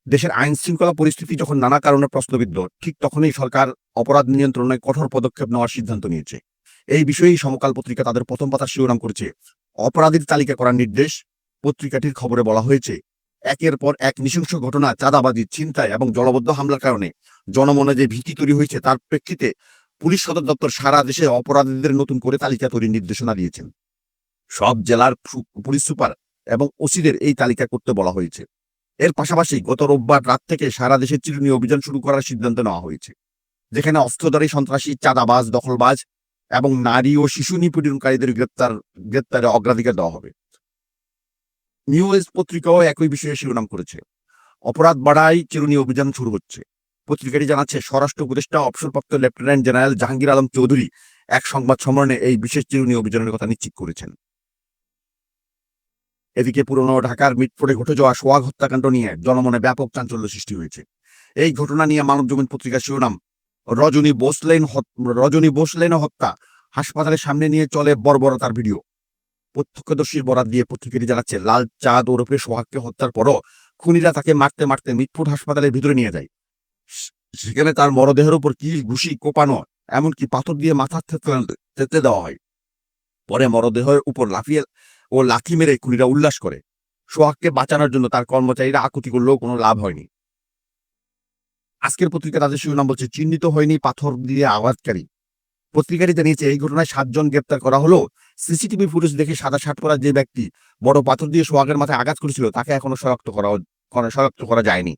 দেশের আইন শৃঙ্খলা পরিস্থিতি যখন নানা কারণে প্রশ্নবিদ্ধ, ঠিক তখনই সরকার অপরাধ নিয়ন্ত্রণে কঠোর পদক্ষেপ নেওয়ার সিদ্ধান্ত নিয়েছে। এই বিষয়েই সমকাল পত্রিকা তাদের প্রথম পাতার শিরোনাম করেছে, অপরাধীর তালিকা করার নির্দেশ। পত্রিকাটির খবরে বলা হয়েছে, একের পর এক নৃশংস ঘটনা, চাঁদাবাজি, ছিনতাই এবং দলবদ্ধ হামলার কারণে জনমনে যে ভীতি তৈরি হয়েছে, তার প্রেক্ষিতে পুলিশ সদর দপ্তর সারা দেশে অপরাধীদের নতুন করে তালিকা তৈরির নির্দেশনা দিয়েছেন। সব জেলার পুলিশ সুপার এবং ওসিদের এই তালিকা করতে বলা হয়েছে। এর পাশাপাশি গত রোববার রাত থেকে সারা দেশে চিরুনি অভিযান শুরু করার সিদ্ধান্ত নেওয়া হয়েছে, যেখানে অস্ত্রধারী সন্ত্রাসী, চাঁদাবাজ, দখলবাজ এবং নারী ও শিশু নিপীড়নকারীদের গ্রেপ্তারে অগ্রাধিকার দেওয়া হবে। নিউজ পত্রিকাও একই বিষয়ে শিরোনাম করেছে, অপরাধ বাড়ায় চিরুনি অভিযান শুরু হচ্ছে। পত্রিকাটি জানাচ্ছে, স্বরাষ্ট্র উপদেষ্টা অবসরপ্রাপ্ত লেফটেন্যান্ট জেনারেল জাহাঙ্গীর আলম চৌধুরী এক সংবাদ সম্মেলনে এই বিশেষ চিরুনি অভিযানের কথা নিশ্চিত করেছেন। এদিকে পুরনো ঢাকার মিটফোর্ডে ঘটে যাওয়া সোহাগ হত্যাকাণ্ড নিয়ে জনমনে ব্যাপক চাঞ্চল্য সৃষ্টি হয়েছে। এই ঘটনা নিয়ে মানবজমিন পত্রিকার শিরোনাম, রজনী বোসলেন হত্যা, হাসপাতালের সামনে নিয়ে চলে বর্বরতার ভিডিও। প্রত্যক্ষদর্শীর বরাত দিয়ে পত্রিকাটি জানাচ্ছে, লাল চাঁদ ওরফে সোহাগকে হত্যার পরও খুনিরা তাকে মারতে মারতে মিটফোর্ড হাসপাতালের ভিতরে নিয়ে যায়। সেখানে তার মরদেহের উপর কিল, ঘুষি, কোপানো, এমনকি পাথর দিয়ে মাথা থেতলে দেওয়া হয়। পরে মরদেহের উপর লাথি মেরে খুনিরা উল্লাস করে। সোহাগকে বাঁচানোর জন্য তার কর্মচারীরা আকুতি করলেও কোনো লাভ হয়নি। আজকের পত্রিকা তাদের শিরোনাম বলছে, চিহ্নিত হয়নি পাথর দিয়ে আঘাতকারী। পত্রিকাটি জানিয়েছে, এই ঘটনায় 7 জন গ্রেপ্তার করা হলো। সিসিটিভি ফুটেজ দেখে সাদা শার্ট পরা যে ব্যক্তি বড় পাথর দিয়ে সোহাগের মাথায় আঘাত করেছিল, তাকে এখনো শনাক্ত করা যায়নি।